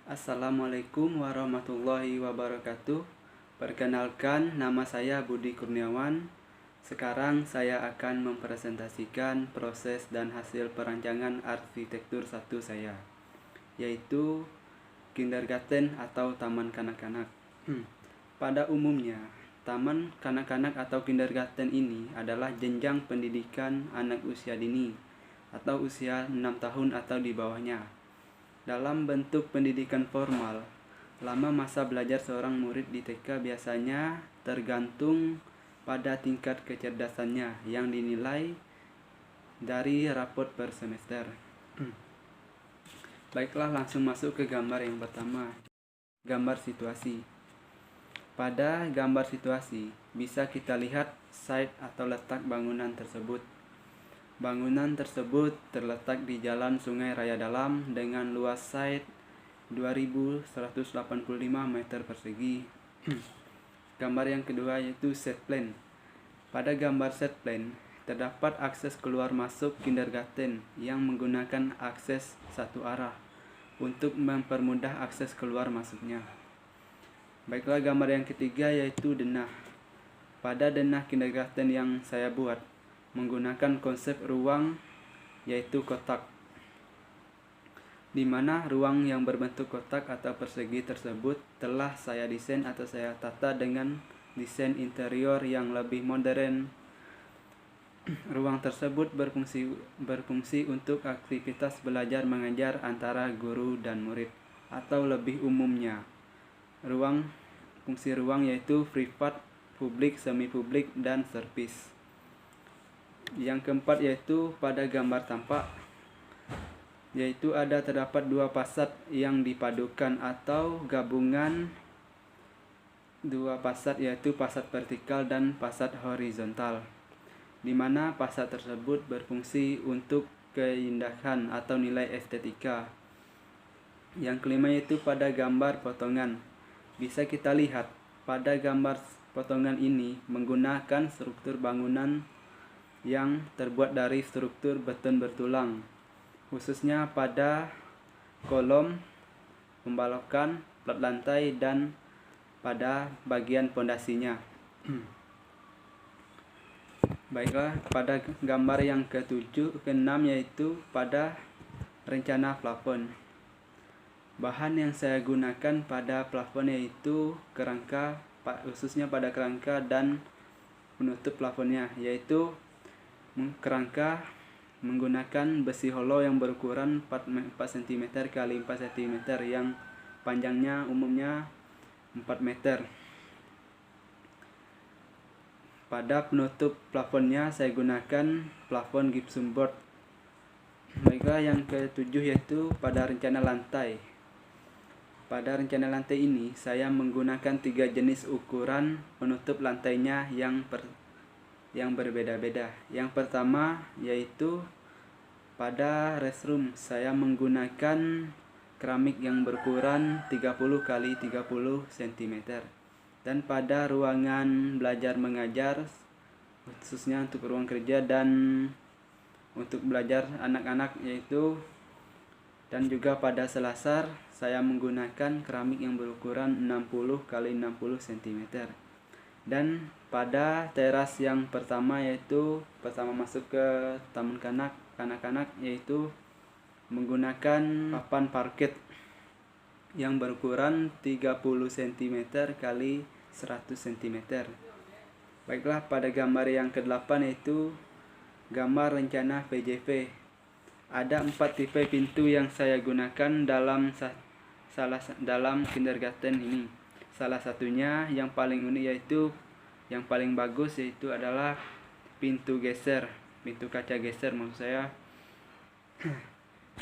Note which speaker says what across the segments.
Speaker 1: Assalamualaikum warahmatullahi wabarakatuh. Perkenalkan, nama saya Budi Kurniawan. Sekarang saya akan mempresentasikan proses dan hasil perancangan arsitektur 1 saya, yaitu kindergarten atau taman kanak-kanak. Pada umumnya, taman kanak-kanak atau kindergarten ini adalah jenjang pendidikan anak usia dini atau usia 6 tahun atau di bawahnya. Dalam bentuk pendidikan formal, lama masa belajar seorang murid di TK biasanya tergantung pada tingkat kecerdasannya yang dinilai dari rapot per semester. Baiklah, langsung masuk ke gambar yang pertama. Gambar situasi. Pada gambar situasi, bisa kita lihat site atau letak bangunan tersebut. Bangunan tersebut terletak di Jalan Sungai Raya Dalam dengan luas site 2185 meter persegi. Gambar yang kedua yaitu set plan. Pada gambar set plan, terdapat akses keluar masuk kindergarten yang menggunakan akses satu arah untuk mempermudah akses keluar masuknya. Baiklah, gambar yang ketiga yaitu denah. Pada denah kindergarten yang saya buat, menggunakan konsep ruang yaitu kotak, di mana ruang yang berbentuk kotak atau persegi tersebut telah saya desain atau saya tata dengan desain interior yang lebih modern. Ruang tersebut berfungsi untuk aktivitas belajar mengajar antara guru dan murid, atau lebih umumnya fungsi ruang yaitu privat, publik, semi publik, dan servis. Yang keempat yaitu pada gambar tampak, yaitu terdapat dua fasad yang dipadukan atau gabungan dua fasad, yaitu fasad vertikal dan fasad horizontal, di mana fasad tersebut berfungsi untuk keindahan atau nilai estetika. Yang kelima yaitu pada gambar potongan. Bisa kita lihat pada gambar potongan ini menggunakan struktur bangunan yang terbuat dari struktur beton bertulang, khususnya pada kolom, pembalokan, plat lantai, dan pada bagian pondasinya. Baiklah, pada gambar yang keenam yaitu pada rencana plafon. Bahan yang saya gunakan pada plafon yaitu kerangka, khususnya pada kerangka dan penutup plafonnya, yaitu kerangka menggunakan besi hollow yang berukuran 4 cm x 4 cm yang panjangnya umumnya 4 meter. Pada penutup plafonnya saya gunakan plafon gypsum board. Baiklah, yang ketujuh yaitu pada rencana lantai. Pada rencana lantai ini saya menggunakan 3 jenis ukuran penutup lantainya yang berbeda-beda. Yang pertama yaitu pada restroom saya menggunakan keramik yang berukuran 30 x 30 cm. Dan pada ruangan belajar mengajar, khususnya untuk ruang kerja dan untuk belajar anak-anak yaitu, dan juga pada selasar saya menggunakan keramik yang berukuran 60 x 60 cm. Dan pada teras yang pertama yaitu pertama masuk ke taman kanak-kanak yaitu menggunakan papan parket yang berukuran 30 cm x 100 cm. Baiklah, pada gambar yang ke-8 yaitu gambar rencana VJV. Ada 4 tipe pintu yang saya gunakan dalam kindergarten ini. Salah satunya yang paling unik yaitu yang paling bagus yaitu adalah pintu geser, pintu kaca geser maksud saya,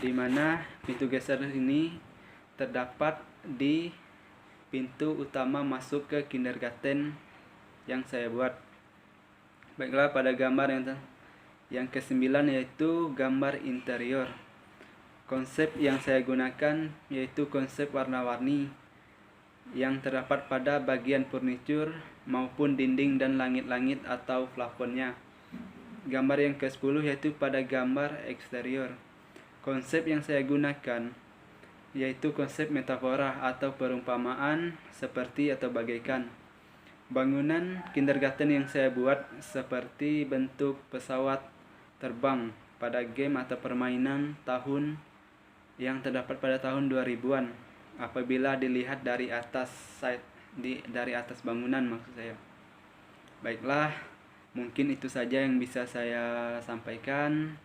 Speaker 1: di mana pintu geser ini terdapat di pintu utama masuk ke kindergarten yang saya buat. Baiklah, pada gambar yang ke-9 yaitu gambar interior. Konsep yang saya gunakan yaitu konsep warna-warni yang terdapat pada bagian furniture maupun dinding dan langit-langit atau plafonnya. Gambar yang ke-10 yaitu pada gambar eksterior. Konsep yang saya gunakan yaitu konsep metafora atau perumpamaan seperti atau bagaikan. Bangunan kindergarten yang saya buat seperti bentuk pesawat terbang pada game atau permainan tahun yang terdapat pada tahun 2000-an apabila dilihat dari atas dari atas bangunan maksud saya. Baiklah, mungkin itu saja yang bisa saya sampaikan.